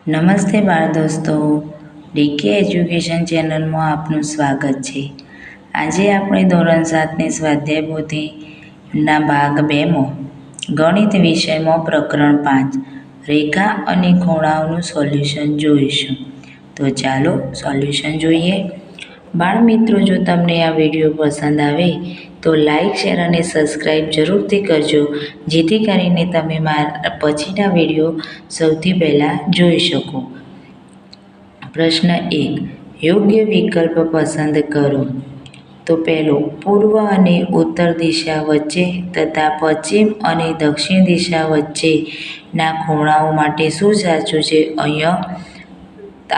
નમસ્તે બાળ દોસ્તો, ડીકે એજ્યુકેશન ચેનલમાં આપનું સ્વાગત છે। આજે આપણે ધોરણ 7ની સ્વાધ્યાય પોથીના ભાગ 2માં ગણિત વિષયમાં પ્રકરણ 5 રેખા અને ખૂણાઓનું સોલ્યુશન જોઈશું। તો ચાલો સોલ્યુશન જોઈએ। બાળ મિત્રો, જો તમને આ વિડીયો પસંદ આવે તો લાઈક, શેર અને સબસ્ક્રાઈબ જરૂરથી કરજો, જેથી કરીને તમે મારા પછીના વિડીયો સૌથી પહેલાં જોઈ શકો। પ્રશ્ન 1, યોગ્ય વિકલ્પ પસંદ કરો। તો પહેલો, પૂર્વ અને ઉત્તર દિશા વચ્ચે તથા પશ્ચિમ અને દક્ષિણ દિશા વચ્ચેના ખૂણાઓ માટે શું સાચું છે? અહીંયા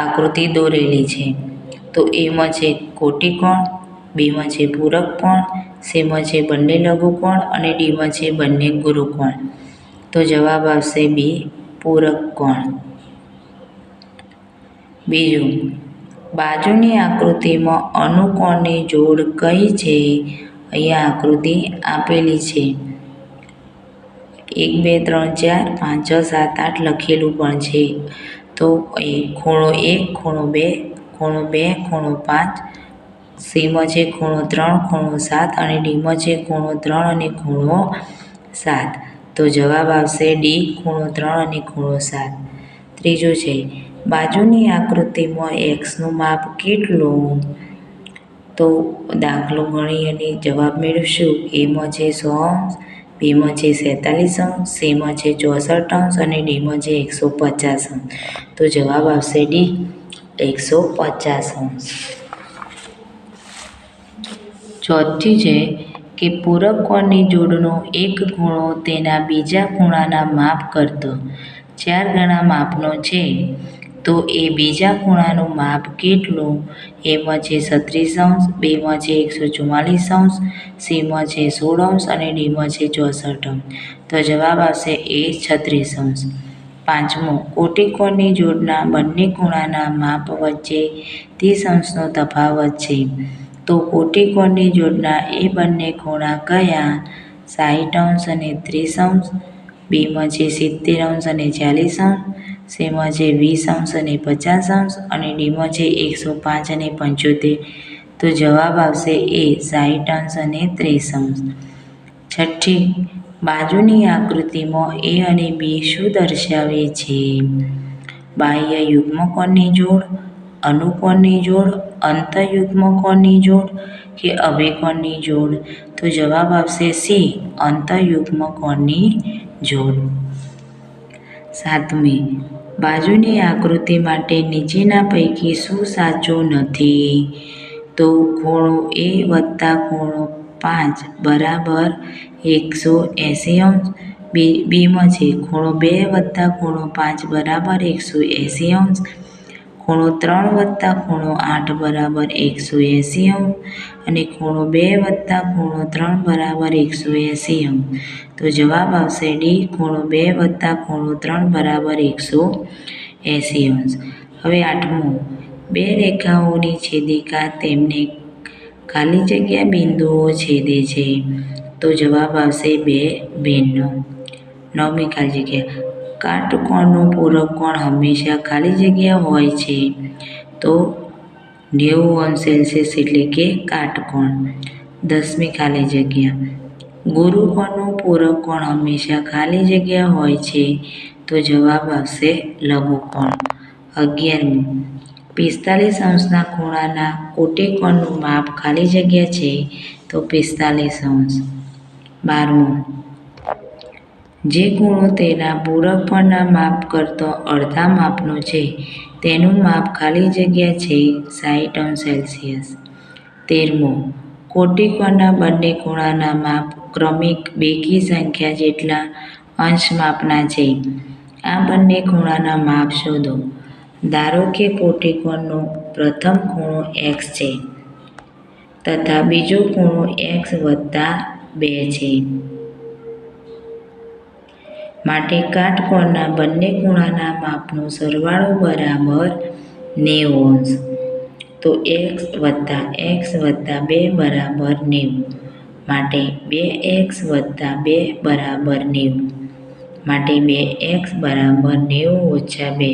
આકૃતિ દોરેલી છે। તો એમાં છે કોટિકોણ, બીમાં છે પૂરક કોણ, સીમાં છે બંને લઘુકોણ અને ડીમાં છે બંને ગુરુકોણ। તો જવાબ આવશે બી, પૂરક કોણ। બીજું, બાજુની આકૃતિમાં અનુકોણની જોડ કઈ છે? અહીંયા આકૃતિ આપેલી છે, 1 2 3 4 5 6 7 8 લખેલું પણ છે। તો એ ખૂણો 1, ખૂણો 2, ખૂણો 2, ખૂણો 5, સીમાં છે ખૂણો 3, ખૂણો 7 અને ડીમાં છે ખૂણો 3 અને ખૂણો 7। તો જવાબ આવશે ડી, ખૂણો 3 અને ખૂણો 7। ત્રીજું છે, બાજુની આકૃતિમાં એક્સનું માપ કેટલું? તો દાખલો ગણી અને જવાબ મેળવશું। એમાં છે 100°, બીમાં છે 47°, સીમાં છે 64° અને ડીમાં છે 150°। તો જવાબ આવશે ડી, 150°। ચોથી છે કે પૂરક કોણની જોડનો એક ખૂણો તેના બીજા ખૂણાના માપ કરતો 4 ગણા માપનો છે, તો એ બીજા ખૂણાનું માપ કેટલું? એમાં છે 36°, બીમાં છે 144°, સીમાં છે 16° અને ડીમાં છે 64°। તો જવાબ આવશે એ, 36°। પાંચમું, કોટિકોણની જોડના બંને ખૂણાના માપ વચ્ચે 30° તફાવત છે, તો કોટિકોણની જોડના એ બંને ખૂણા કયા? 60° અને 30°, બીમાં છે 70° અને 40°, સીમાં છે 20° અને 50° અને ડીમાં છે 105 અને 75। તો જવાબ આવશે એ, 60° અને 30°। છઠ્ઠી, બાજુની આકૃતિમાં એ અને બી શું દર્શાવે છે? બાહ્ય યુગ્મકોણની જોડ, અનુકોણની જોડ, અંતઃયુગ્મકોણની જોડ કે અભિકોણની જોડ? તો જવાબ આવશે સી, અંતઃયુગ્મકોણની જોડ। સાતમી, બાજુની આકૃતિ માટે નીચેના પૈકી શું સાચું નથી? તો ખૂણો એ વત્તા ખૂણો 5 બરાબર 180°, બીમાં છે ખૂણો 2 વત્તા ખૂણો 5 બરાબર 180°, ખૂણો 3 વત્તા ખૂણો 8 બરાબર 180° અને ખૂણો 2 વત્તા ખૂણો 3 બરાબર 180°। તો જવાબ આવશે ડી, ખૂણો 2 વત્તા ખૂણો 3 બરાબર 180°। હવે આઠમું, બે રેખાઓની છેદિકા તેમને ખાલી જગ્યા બિંદુઓ છેદે છે, તો જવાબ આવશે બે ભિન્ન। નવમી, ખાલી જગ્યા, કાટકોણનું પૂરક કોણ હંમેશા ખાલી જગ્યા હોય છે, તો 90°C એટલે કે કાટકોણ। 10મી, ખાલી જગ્યા, ગુરુકોણનું પૂરક કોણ હંમેશા ખાલી જગ્યા હોય છે, તો જવાબ આવશે લઘુકોણ। 11મું, 45° ખૂણાના કોટિકોણનું માપ ખાલી જગ્યા છે, તો 45°। 12મું, જે ખૂણો તેના પૂરક પરના માપ કરતાં અડધા માપનો છે, તેનું માપ ખાલી જગ્યા છે 60°C। 13મું, કોટિકોણના બંને ખૂણાના માપ ક્રમિક બેકી સંખ્યા જેટલા અંશ માપના છે, આ બંને ખૂણાના માપ શોધો। ધારો કે કોટિકોણનો પ્રથમ ખૂણો x છે તથા બીજો ખૂણો x વત્તા 2 છે, માટે કાટકોણના બંને ખૂણાના માપનો સરવાળો બરાબર 90°। તો x વત્તા x વત્તા 2 બરાબર 90, માટે 2x વત્તા 2 બરાબર 90, માટે 2x બરાબર 90 ઓછા 2,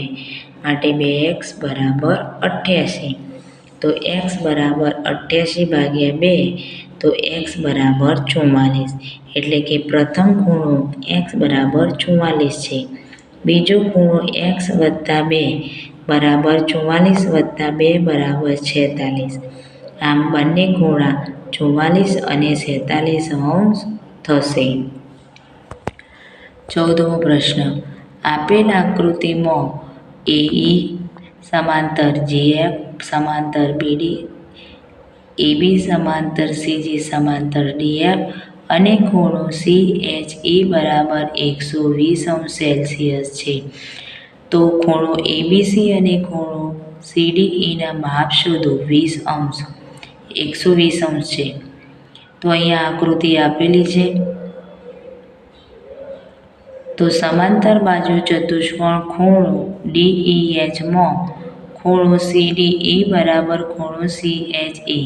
માટે 2x બરાબર 88. તો x બરાબર 88 ભાગ્યા 2, તો x બરાબર 44. એટલે કે પ્રથમ ખૂણો x બરાબર 44 છે. બીજો ખૂણો x વત્તા 2 બરાબર 44 વત્તા 2 બરાબર 46. આમ બંને ખૂણા 44 અને 46 અંશ થશે. 14મો પ્રશ્ન. આપેલ આકૃતિમાં AE સમાંતર GF સમાંતર BD, AB સમાંતર CG સમાંતર DF અને ખૂણો CHE બરાબર 120 અંશ સેલ્સિયસ છે. તો ખૂણો ABC અને ખૂણો CDEના માપ શોધો. 120 અંશ છે. તો અહીંયા આકૃતિ આપેલી છે. તો સમાંતર બાજુ ચતુષ્કોણ ખૂણો DEHમાં ખૂણો CDE બરાબર ખૂણો CHE.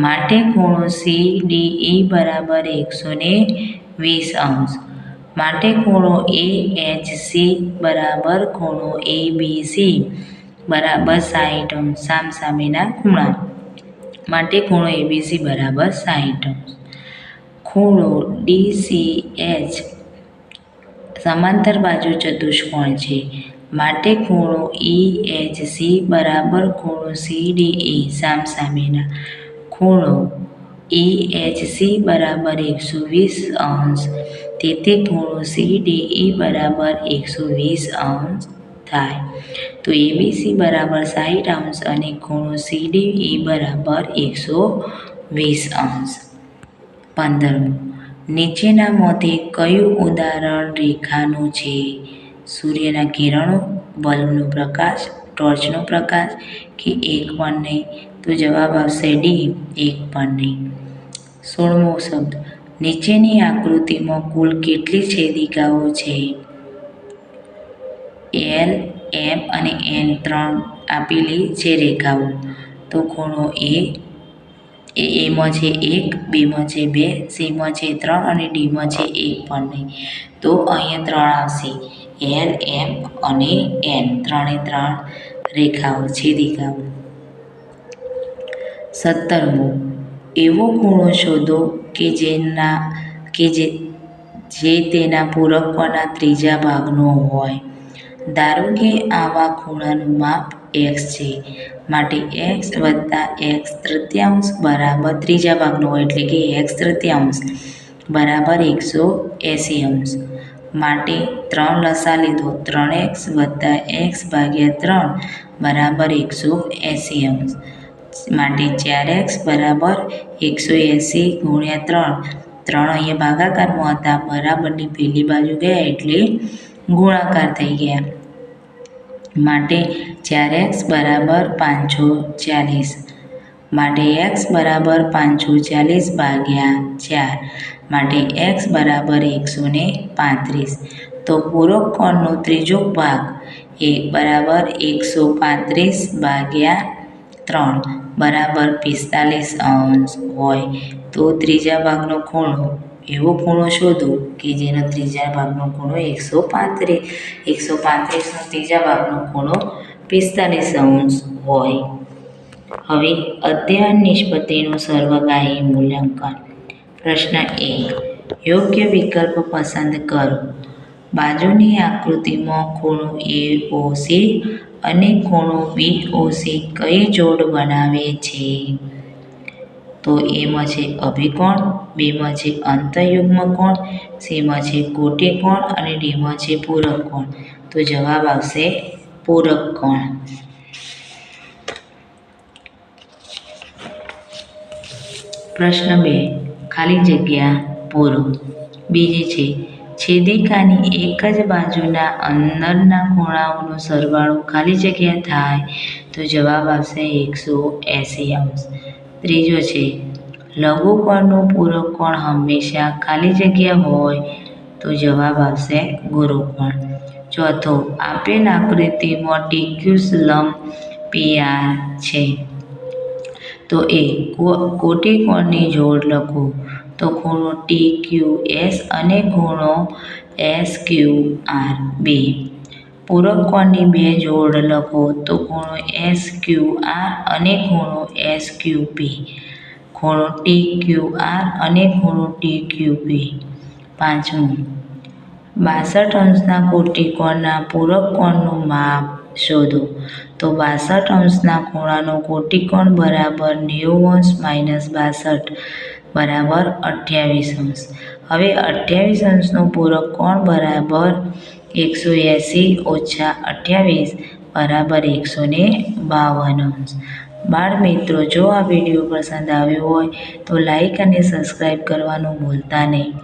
માટે ખૂણો CDE બરાબર 120 અંશ. માટે ખૂણો AHC બરાબર ખૂણો ABC બરાબર 60 અંશ. સામસામેના ખૂણા માટે ખૂણો ABC બરાબર 60 અંશ. ખૂણો DCH સમાંતર બાજુ ચતુષ્કોણ છે. માટે ખૂણો EHC બરાબર ખૂણો CDE સામસામેના. ખૂણો EHC બરાબર 120 અંશ. તેથી ખૂણો CDE બરાબર 120 અંશ થાય. તો ABC બરાબર 60 અંશ અને ખૂણો CDE બરાબર 120 અંશ. 15મું. નીચેનામાંથી કયું ઉદાહરણ રેખાનું છે? સૂર્યના કિરણો, બલ્બનો પ્રકાશ, ટોર્ચનો પ્રકાશ કે એક પણ નહીં? તો જવાબ આવશે ડી, એક પણ નહીં. 16મો શબ્દ. નીચેની આકૃતિમાં કુલ કેટલી છેદિકાઓ છે? L, M અને N 3 આપેલી છે રેખાઓ. તો ખૂણો એમાં છે 1, બીમાં છે 2, સીમાં છે 3 અને ડીમાં છે 1 પણ નહીં. તો અહીંયા 3 આવશે. L, M અને N 3 રેખાઓ છેદિકાઓ. 17મું. એવો ખૂણો શોધો કે જે તેના પૂરક કોણના ત્રીજા ભાગનો હોય. ધારો કે આવા ખૂણાનું માપ x છે. માટે x વત્તા x તૃતીયાંશ બરાબર ત્રીજા ભાગનો હોય. એટલે કે x તૃતીયાંશ બરાબર 180 અંશ. માટે 3 લસા લીધો. 3x વત્તા x ભાગ્યા 3 બરાબર 180 અંશ. માટે 4x બરાબર 180 ગુણ્યા 3. 3 અહીંયા ભાગાકારમાં હતા, બરાબરની પેલી બાજુ ગયા એટલે ગુણાકાર થઈ ગયા. માટે 4x બરાબર 540. માટે x બરાબર 540 ભાગ્યા 4. માટે x બરાબર 135. તો પૂરક કોણનો ત્રીજો ભાગ એ બરાબર 135 ભાગ્યા 3 બરાબર 45 અંશ હોય. તો ત્રીજા ભાગનો ખૂણો, એવો ખૂણો શોધો કે જેનો ત્રીજા ભાગનો ખૂણો 135. 135નો ત્રીજા ભાગનો ખૂણો 45 અંશ હોય. હવે અધ્યયન નિષ્પત્તિનું સર્વગ્રાહી મૂલ્યાંકન. પ્રશ્ન 1. યોગ્ય વિકલ્પ પસંદ કરો. બાજુની આકૃતિમાં ખૂણો AOC અને ખૂણો BOC કઈ જોડ બનાવે છે? તો એમાં છે અભિકોણ, બીમાં છે અંતઃયુગ્મ કોણ, સીમાં છે કોટિકોણ અને ડીમાં છે પૂરક કોણ. તો જવાબ આવશે પૂરક કોણ. પ્રશ્ન 2. ખાલી જગ્યા પૂરો. બીજી છે છેદિકાની એક જ બાજુના અંદરના ખૂણાઓનો સરવાળો ખાલી જગ્યા થાય. તો જવાબ આવશે 180 અંશ. ત્રીજો છે લઘુકોણનું પૂરક કોણ હંમેશા ખાલી જગ્યા હોય. તો જવાબ આવશે ગુરુકોણ. ચોથો. આપેલ આકૃતિમાં TQ's લંબ PR છે. તો એ કોટિકોણની જોડ લખો. તો ખૂણો TQS અને ખૂણો SQR 2. પૂરક કોણની બે જોડ લખો તો ખૂણો SQR અને ખૂણો SQP, ખૂણો TQR અને ખૂણો TQP. 5. 62 અંશના કોટિકોણના પૂરક કોણનું માપ શોધો. તો 62 અંશના ખૂણાનો કોટિકોણ બરાબર 90 અંશ માઇનસ 62 બરાબર 28 અંશ. હવે 28 અંશનો પૂરક કોણ બરાબર 180 ઓછા 28 બરાબર 152 અંશ. બાળ મિત્રો, જો આ વિડીયો પસંદ આવ્યો હોય તો લાઈક અને સબસ્ક્રાઈબ કરવાનું ભૂલતા નહીં.